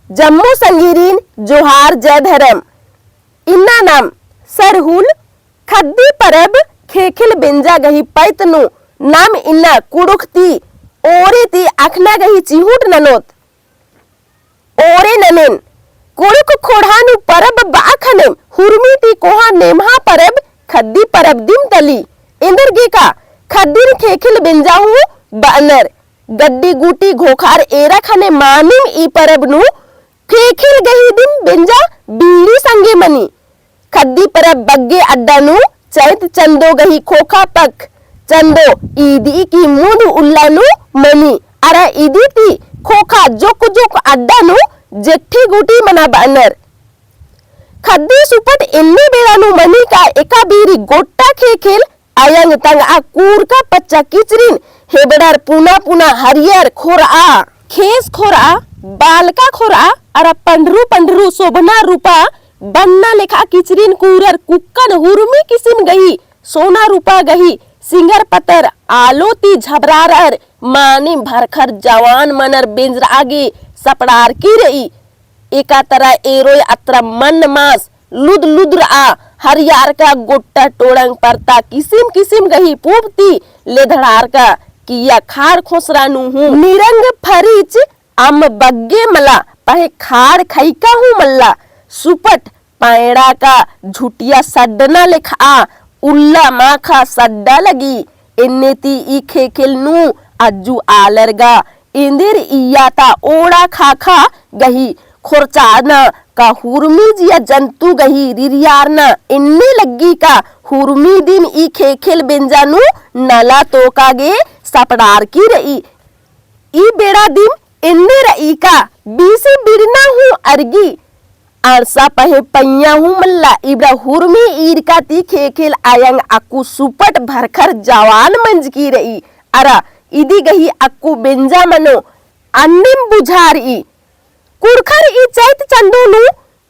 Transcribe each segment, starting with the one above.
जम्मू संगीरीन जोहार जय धर्म इन्ना नाम सरहुल खद्दी परब खेखिल बेंजा गही पैतनु नाम इन्ना कुड़ुखती ओरे ती अखना गही चिहुट ननोत ओरे ननेन कुड़ुक खोड़ानु परब बाखने हुरमी ती कोहा नेमहा परब खद्दी परब दिम तली इंदर गे का खद्दीन खेखिल बेंजाहू बानर गड्डी गुटी घोखार एरा खने मानिम ई परब नु खेखिल गही दिन बेंजा बीड़ी संगे मनी खद्दी परब बग्गे अड्डा नु चैत चंदो गही खोखा पक चंदो ईदी की मुद उल्लानु मनी अरा ईदी ती खोखा जोक जोक अड्डा नु जेठी गुटी मना बानर खद्दी सुपट इन्नी बेड़ानु मनी का एका बीरी गोट्टा खेखेल आयंग तंग आ कूर का पच्चा किचरिन हेबड़ार पुना पुना हरियर खोरा खेस खोरा बालका खोरा अरा पंडरू पंडरू शोभना रूपा बन्ना लेखा किचरिन कूरर कुक्कन हुरमी किसिम गही सोना रूपा गही सिंगर पतर आलोती झबरारर मानी भरखर जवान मनर बेंजर आगे सपड़ार की रही एका तरह एरोय अत्र मन मास लुद लुद्र आ हरियार का गोट्टा टोड़ंग परता किसिम किसिम गही पूपती लेधड़ार का किया खाड़ खोसरानु हूँ निरंग फरीच अम बग्गे मला पहे खाड़ खैका हूँ मल्ला सुपट पैड़ा का झुटिया सड्डना लिखा उल्ला माखा सड्डा लगी इन्ने ती ई खेखिल नु अज्जू आलरगा इंदिर इयाता ओड़ा खाखा गही खोरचाना का हुरमी जिया जंतु गही रिरियारना इन्ने लग्गी का हुरमी दिन ई खेखिल बेंजानु नला तोकागे सपड़ार की रही ई बेड़ा दिन इन्ने रही का बीसी बिरना हूँ अरगी अरसा पहे पैया हूँ मल्ला इब्रा हुरमी ईर का ती खेखेल आयंग अक्कू सुपट भरखर जवान मंज की रही अरा इदी गही अक्कू बेंजा मनो अन्निम बुझारी कुड़खर ई चैत चंदो नु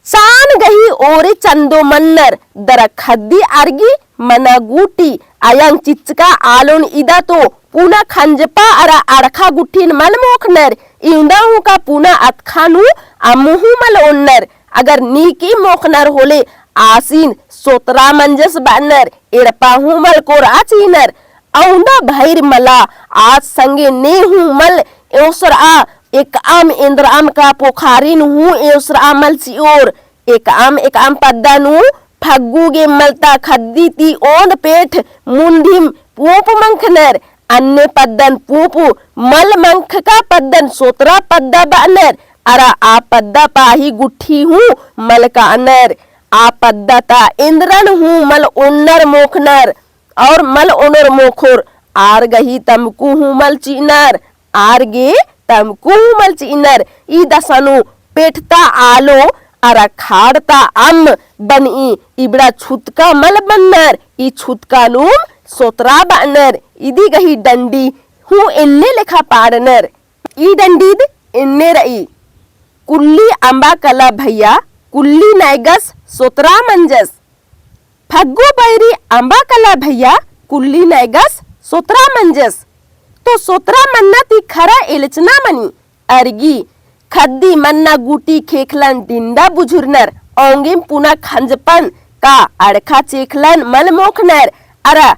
चान गही ओरे चंदो मन्नर दर खद्दी अर्गी मना गुटी आयंग चिचका आलोन इदा तो पुना खंजपा अरा अड़खा गुठीन मल मोखनर इंदा हूँ का पुना अतखानु अमुहु मल ओन्नर अगर नीकी मोखनर होले आसीन सोतरा मंजस बानर एड़पा हूँ मल को राचीनर औंदा भैर मला आज संगे ने हूँ मल एवसर आ एक आम इंद्र आम का पोखारिन हूँ एवसर आ मल चिओर एक आम पद्दा नु फग्गू गे मलता खद्दी ती ओंद पेठ मुंधिम पूप मंखनर अन्य पद्दन पूपु मल मंख का पद्दन सोतरा पद्दा बानर अरा आ पद्दा पाही गुठी हूँ मल का अनर आ पद्दा ता इंद्रन हूँ मल उन्नर मोखनर और मल ओनर मोखोर आर गही तमकू हूँ मल चीनर आर गे तमकू हूँ मल चीनर ई दसनु पेठता आलो अरा खाड़ता अम बनी इबड़ा छुतका मल बन्नर ई छुतका नूम सोतरा बानर इदी गही डंडी हूँ इन्ने लेखा पाड़नर ई डंडीद इन्ने रही कुल्ली अंबा कला भैया कुल्ली नायगस सोतरा मंजस फग्गो बैरी अंबा कला भैया कुल्ली नायगस सोतरा मंजस तो सोतरा मन्ना ती खरा एलचना मनी अर्गी खद्दी मन्ना गुटी खेखलन डिंडा बुझुरनर ओंगिम पुना खंजपन का अड़खा चेखलन मल मोखनर अरा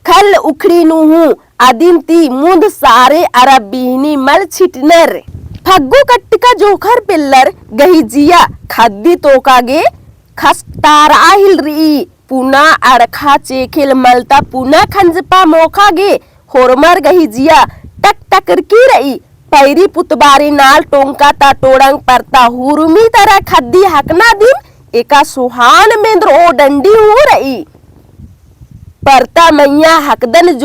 खल उखड़ी नुहू आदिम ती मुंद सारे अरा बीहनी मल छिटनर फग्गो कट्टिका जोखर पिल्लर गही जिया खद्दी तोकागे खस्तार आहिल री पुना अड़खा चेखेल मलता पुना खंजपा मोखागे होरमर गही जिया टक टकर की रही पैरी पुतबारी नाल टोंका ता टोड़ंग परता हुरमी तरह खद्दी हकना दिन एका सुहान मेंद्र ओ डंडी हो रही परता मैया हकदन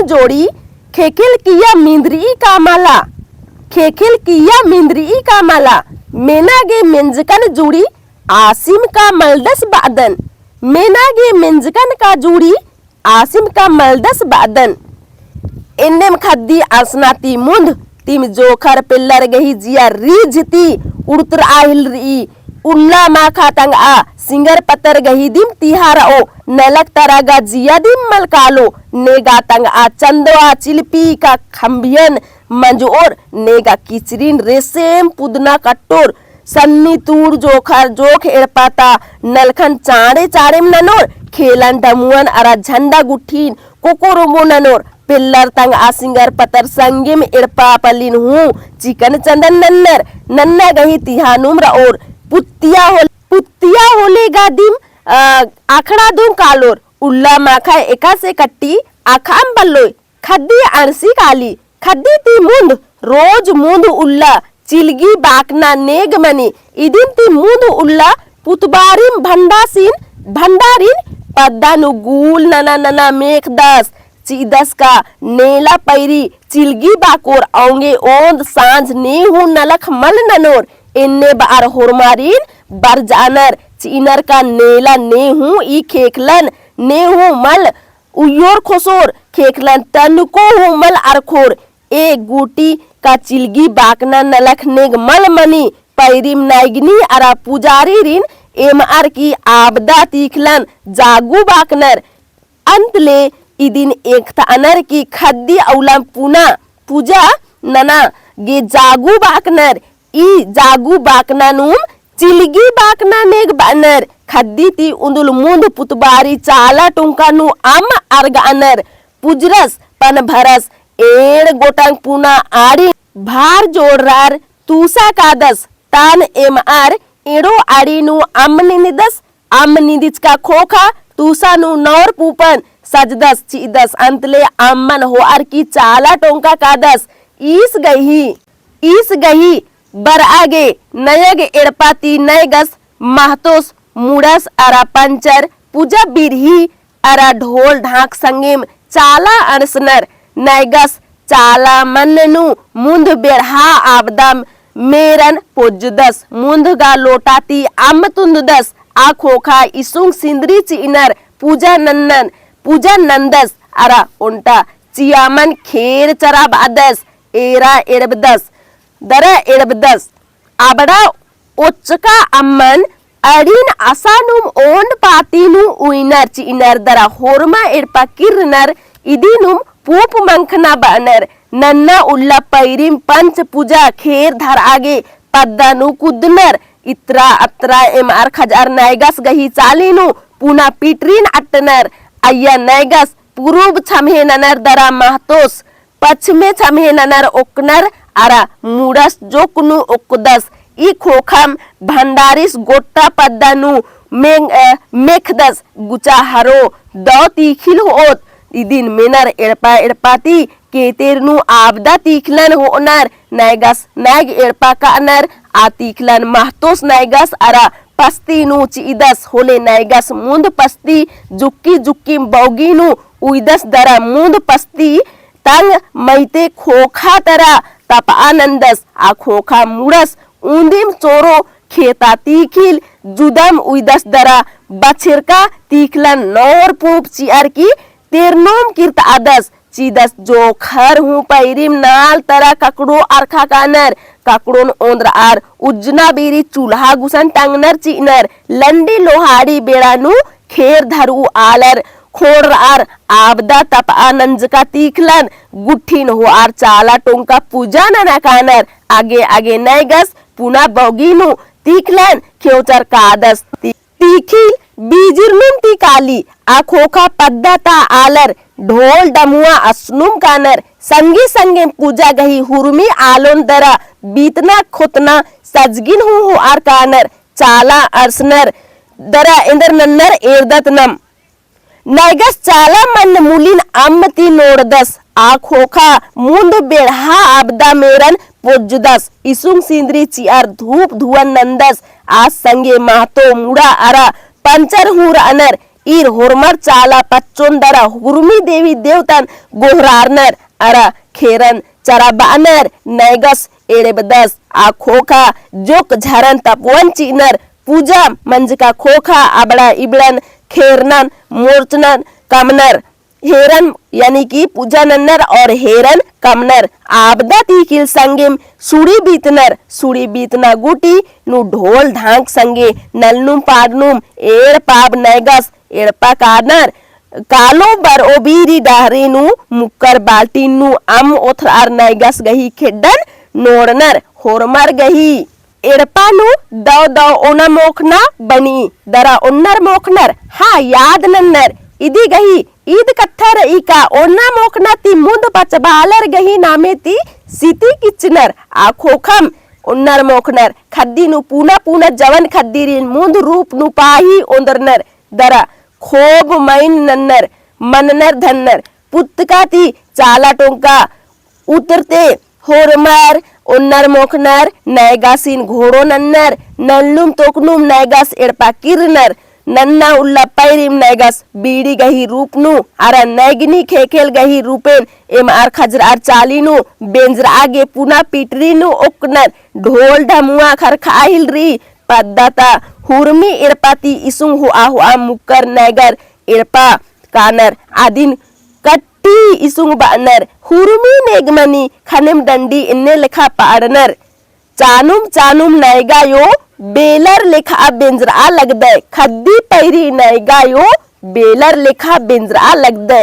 जोड़ी खेखिल किया मिंद्री का माला मेना गे मिंजकन जुड़ी आसिम का मलदस बादन मेना गे मिंजकन का जुड़ी आसिम का मलदस बादन इन्नेम खद्दी असनाती मुंद तिम जोखर पिल्लर गही जिया रीझती उड़तर आहिल री उल्ला माखा तंग आ सिंगर पतर गही दिम तिहारा ओ नलक तरागा जिया दिम मलकालो नेगा तंग आ चंदवा चिलपी का खंबियन मंजोर नेगा किचरीन रेसेम पुदना कट्टोर सन्नी तूर जोखर जोख एड़पाता नलखन चाड़े चाड़े ननोर खेलन डमुअन अरा झंडा गुठीन कोकोरोमो ननोर पिल्लर तंग आसिंगर पतर संगेम एड़पा पलिन हूँ चिकन चंदन नन्नर नन्ना गही तिहानुम और पुत्तिया होले गादिम आखड़ा दूं कालोर उल्ला माखा एका से कट्टी आखाम बल्लोय खद्दी अणसी काली खद्दी ती मुंद रोज मुंद उल्ला चिलगी बाकना नेग मनी इदिन ती मुंद उल्ला पुतबारिम भंडारिन पद्दानु गुल नना नना मेख दस चीदस का नेला पैरी चिलगी बाकोर औंगे ओंद सांझ ने हूँ नलख मल ननोर इन्ने बार होरमारीन बर जानर चीनर का नेला ने हूँ ई खेखलन ने हूँ मल उयोर खोसोर खेखलन तनको हूँ मल अरखोर ए गुटी का चिलगी बाकना नलख नेग मल मनी पैरिम नाइगनी अरा पुजारी रिन एम आर की आबदा तीखलन जागू बाकनर अंतले इदिन एक अनर की खद्दी औलम पुना पूजा नना गे जागू बाकनर ई जागू बाकना नुम चिलगी बाकना नेग बानर खद्दी ती उंदुल मुंद पुतबारी चाला टुंका नु अम अर्ग अनर पुजरस पन भरस एड़ गोटंग पुना आड़ी भार जोड़रार तूसा कादस तान एम आर एड़ो आड़ी नु अम निदिच का खोखा तूसा नु नौर पूपन सजदस चीदस अंतले अम्मन हो आर की चाला टोंका कादस ईस गही बर आगे नयग एड़पाती नयगस महतोस मुड़स अरा पंचर पूजा बिरही अरा ढोल ढाक संगेम चाला अनसनर नयगस चाला मन्ननु मुंद बेरहा आबदम मेरन पोजुदस मुंद गा लोटाती अम तुंदस आ खोखा इसुंग सिंदरी चिनर पूजा नंदस अरा उंटा चियामन खेर चरा बादस एरा एड़बदस दरा एड़बदस आबड़ा ओचका अम्मन अड़ीन असानुम ओंड पातीनु उइनर चिनर दरा होरमा एड़पा किरनर इदिनुम पूप मंखना बानर नन्ना उल्ला पैरिम पंच पूजा खेर धर आगे पद्दानु कुदनर इत्रा अत्रा एम आर खजार नायगस गही चालीनु पुना पिटरीन अट्टनर अय्या नायगस पूर्व छमहे ननर दरा महतोस पश्चिमे छमहे ननर ओकनर अरा मुड़स जोकनु ओकदस ई खोखम भंडारिस गोट्टा पद्दानु मेखदस गुचा हरो दौ तीखिल होत इदिन मेनर एड़पा एड़पाती केतेरनु आबदा तीखलन होनर नायगस नायग एड़पा का अनर आतीखलन महतोस नायगस अरा पस्ती नु चीदस होले नायगस मुंद पस्ती जुक्की बौगीनु उइदस दरा मुंद पस्ती तंग मैते खोखा तरा तप आनंदस आ खोखा मुड़स ऊंदिम चोरो खेता तीखिल जुदम उइदस दरा बछिरका तीखलन नौर पूप चियर की तेरनोम किरत आदस चीदस जो खर हूँ पैरिम नाल तरा ककड़ो अरखा कानर ककड़ोन ओंद्र आर उजना बेरी चूल्हा गुसन टंगनर चिनर लंडी लोहाड़ी बेड़ानु खेर धरु आलर खोर आर आबदा तप आनंद का तीखलन गुठिन हो आर चाला टोंका पूजा नना कानर आगे आगे नैगस पुना बौगीनु तीखलन खेवचर कादस तीखिल बीजिरनुम ती काली आ खोखा पद्दाता आलर ढोल डमुआ असनुम कानर संगे संगे पूजा गही हुरमी आलोन दरा बीतना खोतना सजगिन हो आर कानर चाला अर्सनर दरा इंदर नन्नर एरदतनम नैगस चाला मन मुलिन अम्मती नोड़दस आ खोखा मुंद बेढ़ा आबदा मेरन पोजुदस इसुंग सिंदरी चियार धूप धुवन नंदस आज संगे महतो मुड़ा अरा पंचर हुर अनर ईर होरमर चाला पच्चोन दरा हुरमी देवी देवतन गोहरारनर अरा खेरन चरा बानर नैगस एड़ेबदस आ खोखा जोक झरन तपवन चिनर पूजा मंज का खोखा अबड़ा इबड़न खेरनन मोर्चनन कमनर हेरन यानी कि पूजा नन्नर और हेरन कमनर आबदा तीखिल संगेम सुड़ी बीतना गुटी नु ढोल ढांक संगे नलनुम पाडनुम एड़ पाब नैगस एड़पा कानर कालो बर ओबीरी डाहरीनु मुक्कर बाल्टीनु अम ओथरार नाइगस गही खेड्डन नोड़नर होरमर गही एड़पानु दव दव ओना मोखना बनी दरा ओन्नर मोखनर हा याद नन्नर इदी गही ईद कत्थर इका ओना मोखना ती मुद पचबालर गही नामे ती सीती किचनर आखोखम ओन्नर मोखनर खद्दीनु पूना पूना जवन खद्दीरिन मुद रूप नु पाही ओंदरनर दरा खोब मैन नन्नर मननर धन्नर पुत्तका ती चाला टोंका उतरते होरमर ओन्नर मोखनर नैगासीन घोड़ो नन्नर नल्लुम तोकनुम नैगास एड़पा किरनर नन्ना उल्ला पैरिम नैगास बीड़ी गही रूपनु आरा नैगनी खेखेल गही रूपेन एम आर खजर आर चालीनु बेंजर आगे पुना पिटरीनु ओकनर ढोल ढमुआ खरखाहिल री पद्दाता हुरमी एड़पाती इसुंग हुआ हुआ मुक्कर नैगर एड़पा कानर आदिन कट्टी इसुंग बानर हुरमी नेगमनी खनेम डंडी इन्ने लेखा पाड़नर चानुम चानुम नैगा यो बेलर लेखा बेंजरा लगदे खद्दी पैरी नैगा यो बेलर लेखा बेंजरा लगदे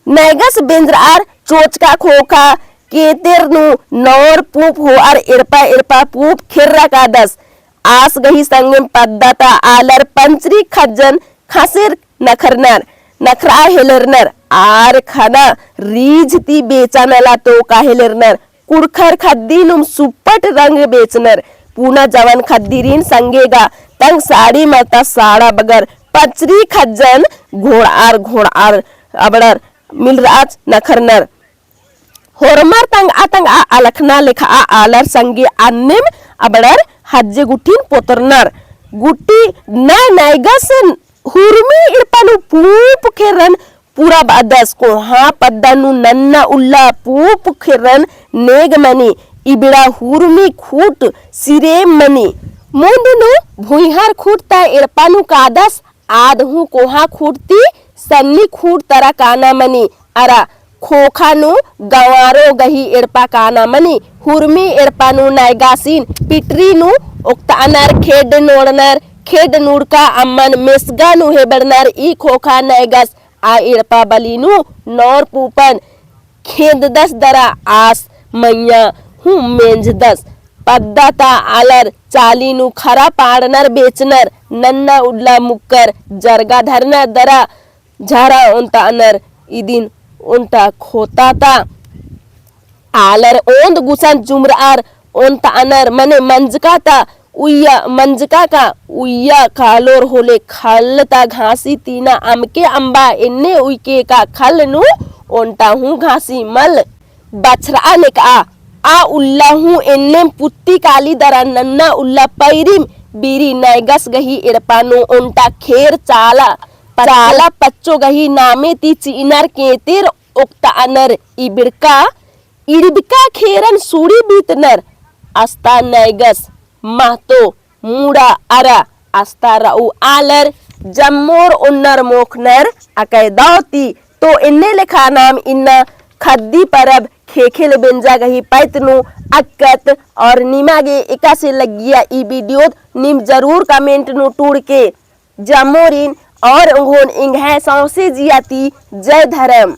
नैगस बेंजरार चोचका खोखा केतेरनु नौर पूप हो आर एड़पा एड़पा पूप खिर्रा का दस आस गही संगम पद्दाता आलर पंचरी खज्जन खसिर नखरनर नखरा हेलरनर आर खाना रीझती बेचानला तो का हेलरनर कुड़खर खद्दीनुम सुपट रंग बेचनर पूना जवन खद्दीरीन संगेगा तंग साड़ी मता साड़ा बगर पचरी खज्जन घोड़ार अबड़र मिलराज नखरनर होरमर तंग आतंग आ अलखना लेखा आ आलर संगे अन्निम अबड़र हज्जे गुटीन पोतरनर गुटी न नैगस हुरमी इड़पानु पूप खेरन पूरा बादस को हाँ पद्दानु नन्ना उल्ला पूप खेरन नेगमनी इबिड़ा हुरमी खूट सिरेम मनी मुंडनु भुइहार खूटता इड़पानु कादस आदहु कोहा खूटती सन्नी खूट तरा काना मनी अरा खोखानु गवारो गही एड़पा काना मनी हुरमी एड़पानु नायगासीन पिटरीनु उक्ता अनर खेड नोड़नर खेड नूड़का अम्मन मेसगानु हेबड़नर ई खोखा नैगस आ एड़पा बलीनु नौर पूपन खेद दस दरा आस मैया हूँ मेंज दस पद्दाता आलर चालीनु खरा पाड़नर बेचनर नन्ना उल्ला मुक्कर जरगा धरनर दरा झारा उनता अनर इदिन उनता खोताता आलर ओंद गुसन जुमरार उनता अनर मने मंजकाता उय्या मंजका का उय्या कालोर होले खलता घासी तीना अमके अंबा इन्ने उइके का खल नु ओंटा हूँ घासी मल बछरा ने का आ उल्ला हूँ इन्ने पुत्ती काली दरा नन्ना उल्ला पैरिम बीरी नैगस गही एड़पानो ओंटा खेर चाला चाला पच्चो गही नामे ती चीनर केतेर उक्ता अनर इड़बिका खेरन सूड़ी बीतनर अस्ता नैगस महतो मूड़ा अरा अस्ता राउ आलर जम्मोर उन्नर मोखनर अकैदावती तो इन्ने लेखा नाम इन्ना खद्दी परब खेखेल बेंजा गही पैतनु अक्कत और निमागे एका से लगिया ई वीडियो निम जरूर कमेंट नु टूड़ के जमोरिन और उन्होंने इंग है सौसे जियाती जय धर्म।